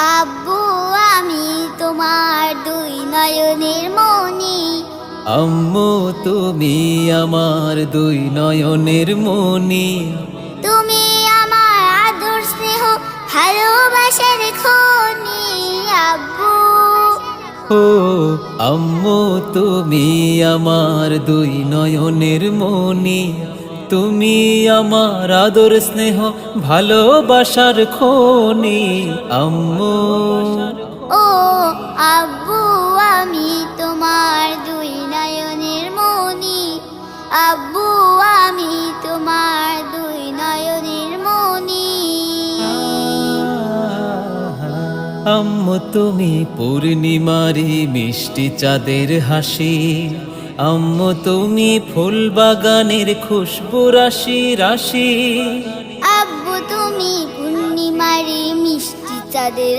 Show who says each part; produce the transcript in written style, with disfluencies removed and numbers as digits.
Speaker 1: আব্বু আমি তোমার দুই নয়নের মনি।
Speaker 2: আম্মু তুমি আমার দুই নয়নের মনি।
Speaker 1: তুমি আমার আদর স্নেহ ভালোবাসার খনি। আব্বু
Speaker 2: ও আম্মু তুমি আমার দুই নয়নের মনি। তুমি আমার আদর স্নেহ ভালোবাসার খনি আম্মু।
Speaker 1: ও আব্বু আমি তোমার দুই নয়নের মনি। আব্বু আমি তোমার দুই নয়নের মনি।
Speaker 2: আম্মু তুমি পূর্ণিমারি মিষ্টি চাঁদের হাসি। আম্মু তুমি ফুল বাগানের খুশবু রাশি রাশি।
Speaker 1: আব্বু তুমি পূর্ণিমারি মিষ্টি চাঁদের